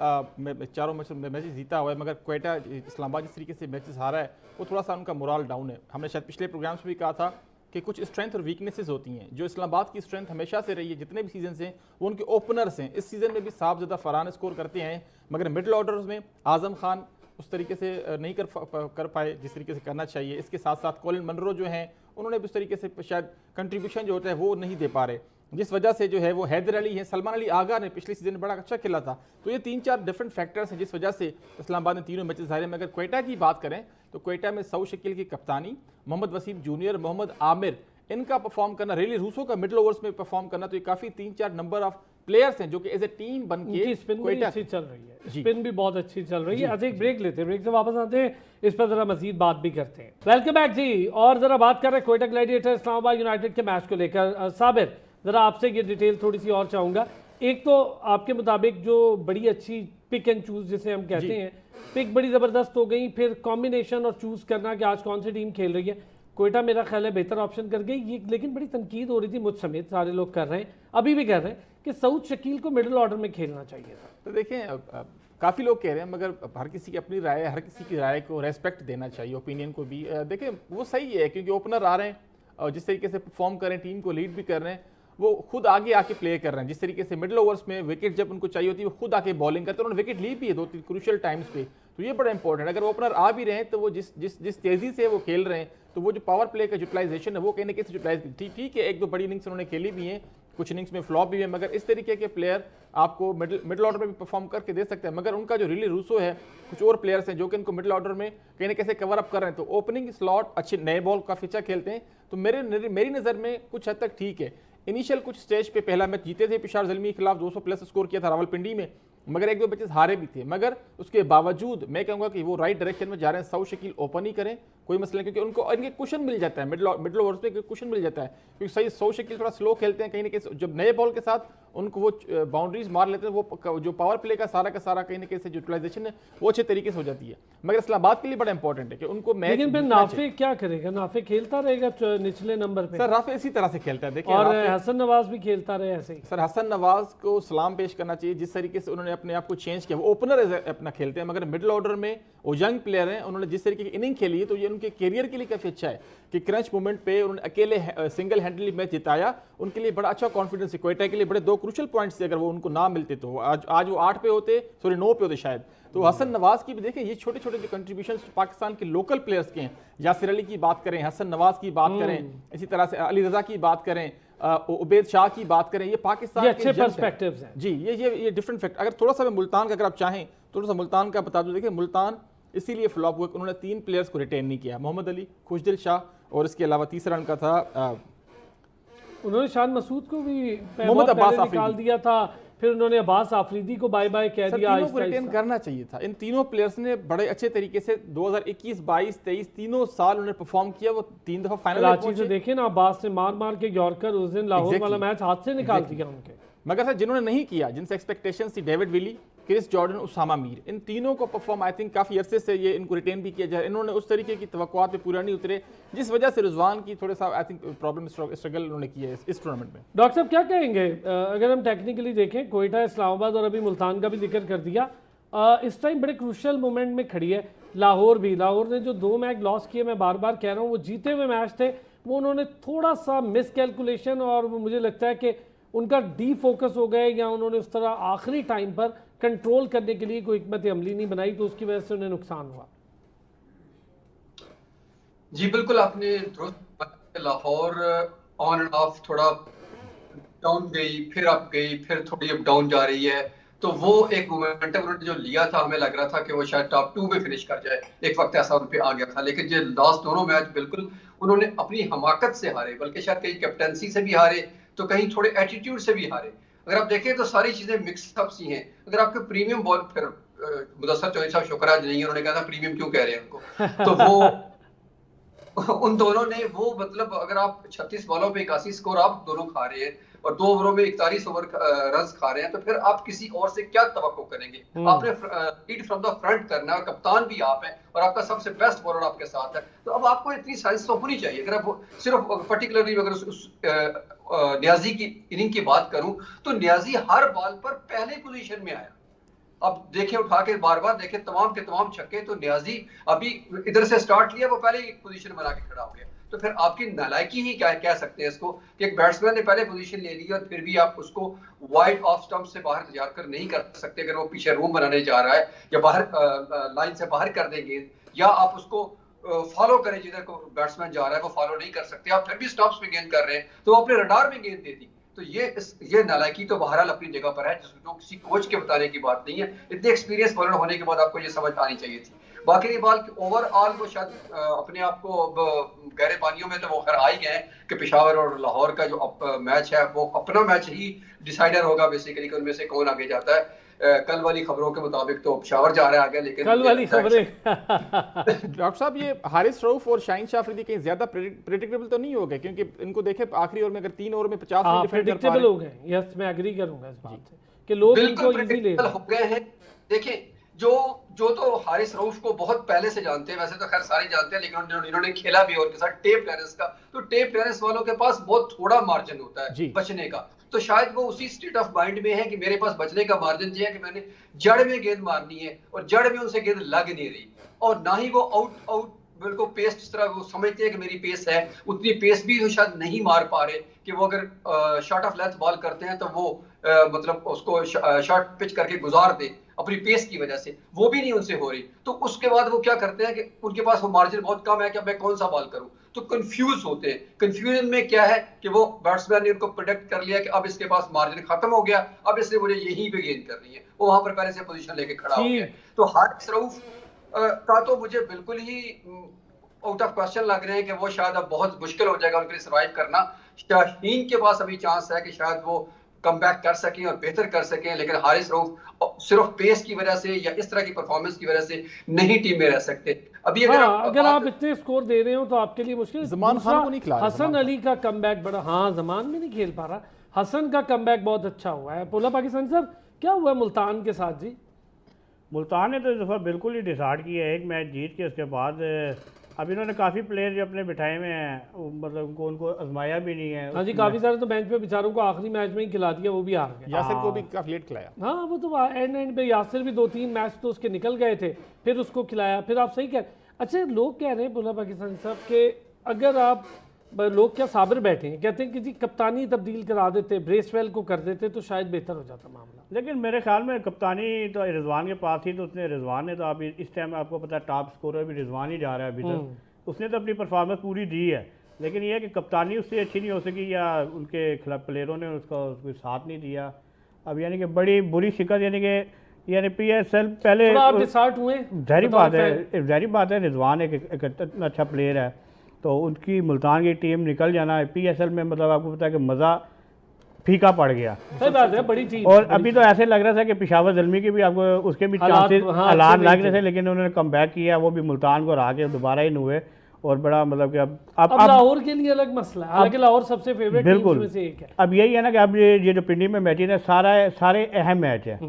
चारों मैचेस जीता हुआ है, मगर कोयटा इस्लामाबाद जिस तरीके से मैचेस हारा है वो थोड़ा सा उनका मोरल डाउन है। हमने शायद पिछले प्रोग्राम्स में भी कहा था कि कुछ स्ट्रेंथ और वीकनेसेस होती हैं। जो इस्लामाबाद की स्ट्रेंथ हमेशा से रही है, जितने भी सीजन हैं, वो उनके ओपनर्स हैं। इस सीज़न में भी साफ ज़्यादा फरहान स्कोर करते हैं, मगर मिडल ऑर्डर्स में आज़म खान उस तरीके से नहीं कर पाए जिस तरीके से करना चाहिए। इसके साथ साथ कॉलिन मनरो जो हैं, उन्होंने भी उस तरीके से शायद कंट्रीब्यूशन जो होता है वो नहीं दे पा रहे, जिस वजह से जो है वो हैदर अली है, सलमान अली आगा ने पिछले सीजन में बड़ा अच्छा खेला था। तो ये 3-4 डिफरेंट फैक्टर्स हैं जिस वजह से इस्लामाबाद ने तीनों मैचेस हारे। मगर कोयटा की बात करें तो कोयटा में सऊ शकील की कप्तानी, मोहम्मद वसीम जूनियर, मोहम्मद आमिर, इनका परफॉर्म करना, रेली रूसो का मिडल ओवर्स में परफॉर्म करना, तो ये काफ़ी 3-4 नंबर ऑफ प्लेयर्स हैं जो कि एज ए टीम बन के स्पिन भी अच्छी चल रही है, जी। स्पिन भी बहुत अच्छी चल रही है। आज एक ब्रेक लेते हैं, ब्रेक से वापस आते हैं, इस पर जरा मजीद बात भी करते हैं। वेलकम बैक जी। और जरा बात कर रहे हैं क्वेटा ग्लैडिएटर इस्लामाबाद यूनाइटेड के मैच को लेकर। साबिर, जरा आपसे ये डिटेल थोड़ी सी और चाहूंगा। एक तो आपके मुताबिक जो बड़ी अच्छी पिक एंड चूज जिसे हम कहते हैं, पिक बड़ी ज़बरदस्त हो गई, फिर कॉम्बिनेशन और चूज़ करना कि आज कौन सी टीम खेल रही है। क्वेटा मेरा ख्याल है बेहतर ऑप्शन कर गई ये, लेकिन बड़ी तनकीद हो रही थी, मुझ समेत सारे लोग कर रहे हैं, अभी भी कर रहे हैं कि सऊद शकील को मिडिल ऑर्डर में खेलना चाहिए था। तो देखें, काफ़ी लोग कह रहे हैं, मगर हर किसी की अपनी राय है, हर किसी की राय को रेस्पेक्ट देना चाहिए, ओपिनियन को भी। देखें, वो सही है क्योंकि ओपनर आ रहे हैं और जिस तरीके से परफॉर्म कर रहे हैं, टीम को लीड भी कर रहे हैं, वो खुद आगे आके प्ले कर रहे हैं। जिस तरीके से मिडिल ओवर्स में विकेट जब उनको चाहिए होती है, वो खुद आके बॉलिंग करते हैं। उन्होंने विकेट ली भी है 2-3 क्रूशियल टाइम्स पे, तो ये बड़ा इंपॉर्टेंट है। अगर ओपनर आ भी रहे हैं तो वो जिस तेज़ी से वो खेल रहे हैं, तो वो जो पावर प्ले का यूटिलाइजेशन है वो कहने कैसे यूटिलाइज, ठीक है, 1-2 बड़ी इनिंग्स उन्होंने खेली भी हैं, कुछ इनिंग्स में फ्लॉप भी है, मगर इस तरीके के प्लेयर आपको मिडिल ऑर्डर में भी परफॉर्म करके दे सकते हैं। मगर उनका जो रिली रूसो है, कुछ और प्लेयर्स हैं जो कि इनको मिडिल ऑर्डर में कहीं ना कैसे कवर अप कर रहे हैं, तो ओपनिंग स्लॉट अच्छे नए बॉल काफ़ी अच्छा खेलते हैं। तो मेरी नज़र में कुछ हद तक ठीक है। इनिशियल कुछ स्टेज पे पहला मैच जीते थे, पेशावर ज़ल्मी के खिलाफ 200 प्लस स्कोर किया था रावलपिंडी में, मगर 1-2 मैचेस हारे भी थे। मगर उसके बावजूद मैं कहूँगा कि वो राइट डायरेक्शन में जा रहे हैं। सऊद शकील ओपन ही करें, कोई मसला नहीं, क्योंकि उनको इनके कुशन मिल जाता है, मिडिल ओवर्स में कुशन मिल जाता है, क्योंकि सही सऊद शकील थोड़ा स्लो खेलते हैं, कहीं ना कहीं जब नए बॉल के साथ उनको वो बाउंड्रीज मार लेते हैं, वो जो पावर प्ले का सारा कहीं ना कहीं से यूटिलाइजेशन है वो अच्छे तरीके से हो जाती है। मगर इस्लामाबाद के लिए बड़ा इंपॉर्टेंट है कि उनको मैच, लेकिन फिर नाफे क्या करेगा? नाफे खेलता रहेगा निचले नंबर पे? सर राफे इसी तरह से खेलता है, देखिए, और हसन नवाज भी खेलता रहे ऐसे ही। सर हसन नवाज को सलाम पेश करना चाहिए, जिस तरीके से उन्होंने अपने आप को चेंज किया। वो ओपनर अपना खेलते हैं, मगर मिडिल ऑर्डर में वो यंग प्लेयर हैं, उन्होंने जिस तरीके की इनिंग खेली है, तो ये उनके कैरियर के लिए काफ़ी अच्छा है कि क्रंच मोमेंट पे उन्होंने अकेले सिंगल हैंडली मैच जिताया। उनके लिए बड़ा अच्छा कॉन्फिडेंस है। क्वेटा के लिए बड़े 2 क्रूशियल पॉइंट्स थे, अगर वो उनको ना मिलते तो आज वो 8 पे होते, 9 पे होते शायद। तो हसन नवाज की भी देखें, ये छोटे छोटे जो कंट्रीब्यूशन पाकिस्तान के लोकल प्लेयर्स के हैं, यासिर अली की बात करें, हसन नवाज की बात करें, इसी तरह से अली रजा की बात करें, उबैद शाह की बात करें, ये पाकिस्तान ये अच्छे पर्सपेक्टिव्स हैं जी। ये डिफरेंट फैक्ट। अगर थोड़ा सा मैं मुल्तान का, अगर आप चाहें थोड़ा सा मुल्तान का बता दूं, देखिए मुल्तान इसीलिए फ्लॉप हुआ कि उन्होंने 3 प्लेयर्स को रिटेन नहीं किया, मोहम्मद अली, खुशदिल शाह और इसके अलावा तीसरा उनका था उन्होंने शान मसूद को भी मोहम्मद अब्बास निकाल दिया था, फिर उन्होंने अब्बास आफरीदी को बाय बाय कह दिया। तीनों को रिटेन करना चाहिए था। इन तीनों प्लेयर्स ने बड़े अच्छे तरीके से 2021, 22, 23 तीनों साल उन्होंने परफॉर्म किया। वो 3 दफा फाइनल कराची से देखे ना, अब्बास ने मार के यॉर्कर उस दिन लाहौर वाला मैच हाथ से निकाल दिया उनके। मगर सर जिन्होंने नहीं किया, जिनसे एक्सपेक्टेशन थी, David Willey, Chris Jordan, Usama Mir, इन तीनों को परफॉर्म आई थिंक काफ़ी अरसे से ये इनको रिटेन भी किया जाए। इन्होंने उस तरीके की तवक्कुआत पे पूरा नहीं उतरे, जिस वजह से रिजवान की थोड़ा सा आई थिंक प्रॉब्लम स्ट्रगल उन्होंने किया है इस टूर्नामेंट में। डॉक्टर साहब क्या कहेंगे? अगर हम टेक्निकली देखें, क्वेटा, इस्लामाबाद और अभी मुल्तान का भी जिक्र कर दिया, इस टाइम बड़े क्रूशियल मोमेंट में खड़ी है। लाहौर ने जो 2 मैच लॉस किए, मैं बार बार कह रहा हूँ, वो जीते हुए मैच थे, वो उन्होंने थोड़ा सा मिस कैलकुलेशन और मुझे लगता है कि उनका डी फोकस हो गए, या उन्होंने उस तरह आखिरी टाइम पर कंट्रोल करने के लिए कोई हिकमत अमली नहीं बनाई, तो उसकी वजह से उन्हें नुकसान हुआ। जी बिल्कुल, आपने दुरुस्त। लाहौर ऑन एंड ऑफ थोड़ा डाउन गई, फिर अप गई, फिर थोड़ी अप डाउन जा रही है, तो वो एक मोमेंटम उन्होंने जो लिया था, हमें लग रहा था कि वो शायद टॉप 2 में फिनिश कर जाए, एक वक्त ऐसा उन पे आ गया था। लेकिन ये लास्ट दोनों मैच बिल्कुल उन्होंने अपनी हमाकत से हारे, बल्कि शायद कहीं कैप्टनसी से भी हारे, तो कहीं थोड़े एटीट्यूड से भी हारे। अगर आप देखें तो सारी चीजें मिक्सअप सी हैं। अगर आपके प्रीमियम बॉल, फिर मुदस्सर चौधरी साहब शुक्र आज नहीं है, उन्होंने कहा था प्रीमियम क्यों कह रहे हैं उनको, तो वो उन दोनों ने वो मतलब अगर आप 36 बॉलों पे 81 स्कोर आप दोनों खा रहे हैं और 2 ओवरों में 41 ओवर रन खा रहे हैं, तो फिर आप किसी और से क्या तवक्को करेंगे? आपने लीड फ्रॉम द फ्रंट करना है, और कप्तान भी आप हैं और आपका सबसे बेस्ट बॉलर आपके साथ है, तो अब आपको इतनी साइंस तो होनी चाहिए। अगर आप सिर्फ पर्टिकुलरली अगर उस न्याजी की इनिंग की बात करूं, तो न्याजी हर बॉल पर पहले पोजीशन में आया। अब देखें, उठा के बार बार देखें, तमाम के तमाम छक्के, तो न्याजी अभी इधर से स्टार्ट लिया, वो पहले ही पोजीशन बना के खड़ा हो गया। तो फिर आपकी नालायकी ही क्या कह सकते हैं इसको, कि एक बैट्समैन ने पहले पोजीशन ले ली और फिर भी आप उसको वाइड ऑफ स्टंप से बाहर जाकर नहीं कर सकते। अगर वो पीछे रूम बनाने जा रहा है या बाहर लाइन से बाहर कर देंगे, या आप उसको फॉलो करें, जिधर को बैट्समैन जा रहा है वो फॉलो नहीं कर सकते, आप फिर भी स्टंप्स में गेंद कर रहे हैं, तो अपने रडार में गेंद दे दी। तो ये नालायकी तो बहरहाल अपनी जगह पर है, जो किसी कोच के बताने की बात नहीं है। इतने एक्सपीरियंस बॉलर होने के बाद आपको ये समझ आनी चाहिए थी। बाकी रही बात ओवरऑल वो शायद अपने आप को अब गहरे पानियों में तो वो खैर आ ही गए हैं कि पेशावर और लाहौर का जो मैच है वो अपना मैच ही डिसाइडर होगा बेसिकली कि उनमें से कौन आगे जाता है। कल वाली खबरों के मुताबिक तो पेशावर जा रहा है आगे, लेकिन कल वाली खबरें डॉक्टर साहब ये हारिस रऊफ और शाहीन शाह अफरीदी कहीं ज्यादा प्रेडिक्टेबल तो नहीं हो गए, क्योंकि इनको देखे आखिरी ओवर में अगर 3 ओवर में 50 रन डिफेंड कर पा प्रेडिक्टेबल रहे हो गए। यस, मैं एग्री करूंगा इस बात से कि लोग इनको बिल्कुल इजी ले रहे हो गए हैं। देखिए जो तो हारिस रऊफ को बहुत पहले से जानते हैं, वैसे तो खैर सारे जानते हैं, लेकिन इन्होंने खेला भी और उनके साथ टेप टेनिस का, तो टेप टेनिस वालों के पास बहुत थोड़ा मार्जिन होता है बचने का। तो शायद वो उसी स्टेट ऑफ माइंड में है कि मेरे पास बचने का मार्जिन ये है कि मैंने जड़ में गेंद मारनी है और जड़ में उनसे गेंद लग नहीं रही, और ना ही वो आउट बिल्कुल पेस जिस तरह वो समझते हैं कि मेरी पेस है, उतनी पेस भी वो शायद नहीं मार पा रहे कि वो अगर शॉर्ट ऑफ लेंथ बॉल करते हैं तो वो मतलब उसको शॉर्ट पिच करके गुजार दे अपनी पेस की वजह से, वो भी नहीं उनसे हो रही। तो उसके बाद वो क्या करते हैं कि उनके पास वो मार्जिन बहुत कम है कि अब मैं कौन सा बॉल करूं, तो कंफ्यूज होते हैं। कंफ्यूजन में क्या है कि वो बैट्समैन ने उनको प्रोडिक्ट कर लिया कि अब इसके पास मार्जिन खत्म हो गया, अब इसने मुझे यहीं पे गेंद करनी है, वो वहां पर पहले से पोजीशन लेके खड़ा हो गया। तो हारिस रऊफ का तो मुझे बिल्कुल ही आउट ऑफ क्वेश्चन लग रहे हैं कि वो शायद अब बहुत मुश्किल हो जाएगा उनके लिए सर्वाइव करना। शाहीन के पास अभी चांस है कि शायद वो कम बैक कर सकें और बेहतर कर सकें, लेकिन हारिस रऊफ सिर्फ पेस की वजह से या इस तरह की परफॉर्मेंस की वजह से नहीं टीम में रह सकते। अभी अगर आप इतने स्कोर दे रहे हो तो आपके लिए मुश्किल। जमान खान को नहीं खिला रहे, हसन अली का कमबैक बड़ा, हाँ जमान भी नहीं खेल पा रहा, हसन का कमबैक बहुत अच्छा हुआ है। पोला पाकिस्तान साहब क्या हुआ मुल्तान के साथ जी? मुल्तान ने तो इस दफ़ा बिल्कुल ही डिसाइड किया है, एक मैच जीत के उसके बाद अब इन्होंने काफ़ी प्लेयर जो अपने बिठाए हुए हैं, मतलब उनको आजमाया भी नहीं है। हाँ जी, काफ़ी सारे तो बेंच पे बेचारों को आखिरी मैच में ही खिला दिया, वो भी हार गए। यासिर को भी काफी लेट खिलाया। हाँ, वो तो एंड पे यासिर भी 2-3 मैच तो उसके निकल गए थे, फिर उसको खिलाया। फिर आप सही कह, अच्छा लोग कह रहे हैं बोला पाकिस्तान साहब के अगर आप लोग क्या साबिर बैठे हैं, कहते हैं कि जी कप्तानी तब्दील करा देते, ब्रेसवेल को कर देते तो शायद बेहतर हो जाता मामला। लेकिन मेरे ख्याल में कप्तानी तो रिजवान के पास थी, तो उसने रिजवान ने तो अभी इस टाइम आपको पता है टॉप स्कोरर भी रिजवान ही जा रहा है अभी तक, उसने तो अपनी परफॉर्मेंस पूरी दी है। लेकिन यह है कि कप्तानी उससे अच्छी नहीं हो सकी या उनके खिलाफ प्लेयरों ने उसका साथ नहीं दिया। अब यानी कि बड़ी बुरी शिकस्त, यानी PSL पहले हुए, जाहिर बात है रिजवान एक अच्छा प्लेयर है, तो उनकी मुल्तान की टीम निकल जाना PSL में, मतलब आपको पता है कि मज़ा फीका पड़ गया। सही बात है, बड़ी चीज। और अभी तो ऐसे लग रहा था कि पेशावर ज़ल्मी के भी आपको उसके भी चांसेस हालात लग रहे थे, लेकिन उन्होंने कम बैक किया, वो भी मुल्तान को हरा के दोबारा इन हुए। और बड़ा मतलब कि अब लाहौर के लिए अलग मसला है, हालांकि लाहौर सबसे फेवरेट टीम्स में से एक है। अब यही है ना कि अब ये जो पिंडी में मैचेस है सारे अहम मैच है,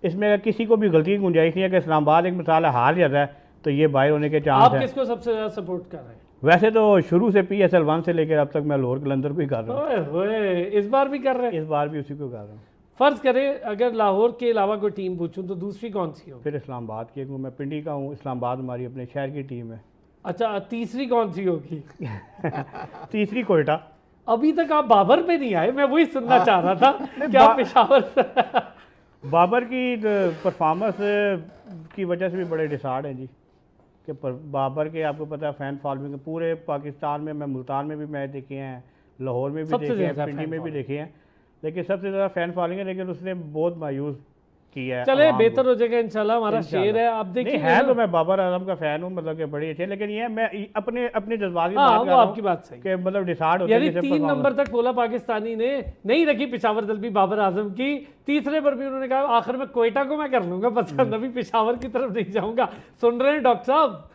इसमें अगर किसी को भी गलती की गुंजाइश नहीं है कि इस्लामाबाद एक मिसाल हार जाता है तो ये बाहर होने के चांस है। आप किसको सबसे ज़्यादा सपोर्ट कर रहे हैं? वैसे तो शुरू से PSL 1 से लेकर अब तक मैं लाहौर कलंदर को ही कर रहा हूँ। इस बार भी कर रहे हैं? इस बार भी उसी को कर रहा हूँ। फर्ज करें अगर लाहौर के अलावा कोई टीम पूछूं तो दूसरी कौन सी होगी? फिर इस्लामाबाद की, मैं पिंडी का हूँ, इस्लामाबाद हमारी अपने शहर की टीम है। अच्छा, तीसरी कौन सी होगी? तीसरी कोयटा। अभी तक आप बाबर पे नहीं आए, मैं वही सुनना चाह रहा था कि आप पेशावर बाबर की परफॉर्मेंस की वजह से भी बड़े डिसार्ड हैं जी, कि बाबर के आपको पता है फ़ैन फॉलोइंग पूरे पाकिस्तान में, मैं मुल्तान में भी मैच देखे हैं, लाहौर में भी देखे हैं, पिंडी में भी देखे हैं, लेकिन सबसे ज़्यादा फ़ैन फॉलोइंग है, लेकिन उसने बहुत मायूस किया है। चले बेहतर हो जाएगा इंशाल्लाह, हमारा शेर है। आप देखिए है तो मैं बाबर आजम का फ़ैन हूँ, मतलब कि बड़ी अच्छी, लेकिन ये मैं अपने जज्बात की बात कर रहा हूँ, आपकी बात सही कि मतलब डिसाइड होता है। यानी 3 नंबर तक बोला पाकिस्तानी ने नहीं रखी पेशावर ज़ल्मी बाबर आजम की, तीसरे पर भी उन्होंने कहा आखिर में कोयटा को मैं कर लूंगा पसंद, अभी पेशावर की तरफ नहीं जाऊंगा। सुन रहे हैं डॉक्टर साहब?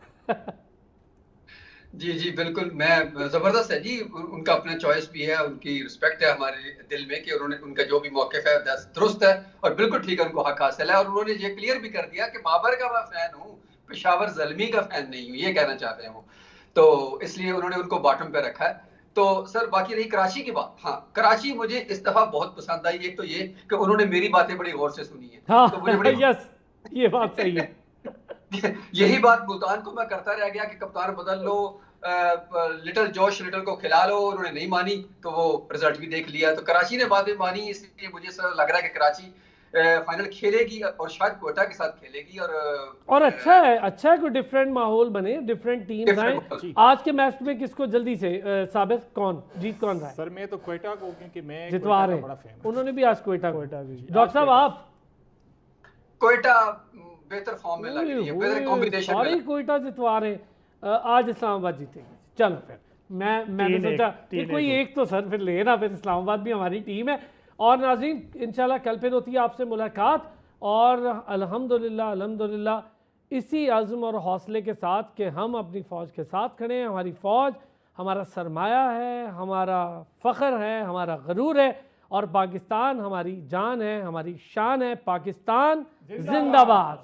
जी बिल्कुल, मैं जबरदस्त है जी, उनका अपना चॉइस भी है, उनकी रिस्पेक्ट है हमारे दिल में कि उन्होंने उनका जो भी मौक़िफ़ है दुरुस्त है और बिल्कुल ठीक है, उनको हक हासिल है। और उन्होंने ये क्लियर भी कर दिया कि बाबर का मैं फ़ैन हूँ, पेशावर ज़ल्मी का फ़ैन नहीं हूँ, ये कहना चाहते हैं वो, तो इसलिए उन्होंने उनको बॉटम पे रखा है। तो सर बाकी रही कराची की बात, हाँ कराची मुझे इस दफ़ा बहुत पसंद आई। एक तो ये कि उन्होंने मेरी बातें बड़ी गौर से सुनी है, तो मुझे बड़ी यस, ये बात सही है। यही बात मुल्तान को मैं करता रह गया कि कप्तान बदल लो, लिटिल जोश लिटिल को खिला लो, उन्होंने नहीं मानी तो वो रिजल्ट भी देख लिया। तो कराची ने बाद में मानी, इसलिए मुझे सर लग रहा है कि कराची फाइनल खेलेगी और शायद कोयटा के साथ खेलेगी। और अच्छा है कोई डिफरेंट माहौल बने, डिफरेंट टीम्स आए। आज के मैच में किसको जल्दी से साबित जीत कौन रहा है? सर मैं तो कोयटा को, क्योंकि मैं जितवा रहे, उन्होंने भी आज कोयटा भी। डॉक्टर साहब आप? कोयटा बेहतर फॉर्म में लग रही है, बेहतर कॉम्बिनेशन में सारी कोयटा जितवा रहे हैं। आज इस्लामाबाद जीतेगी। चलो फिर मैंने सोचा कि कोई एक तो सर फिर लेना, फिर इस्लामाबाद भी हमारी टीम है। और नाज़रीन इंशाल्लाह कल फिर होती है आपसे मुलाकात, और अल्हम्दुलिल्लाह इसी आज़म और हौसले के साथ कि हम अपनी फ़ौज के साथ खड़े हैं। हमारी फ़ौज हमारा सरमाया है, हमारा फ़ख्र है, हमारा गरूर है, और पाकिस्तान हमारी जान है, हमारी शान है। पाकिस्तान जिंदाबाद।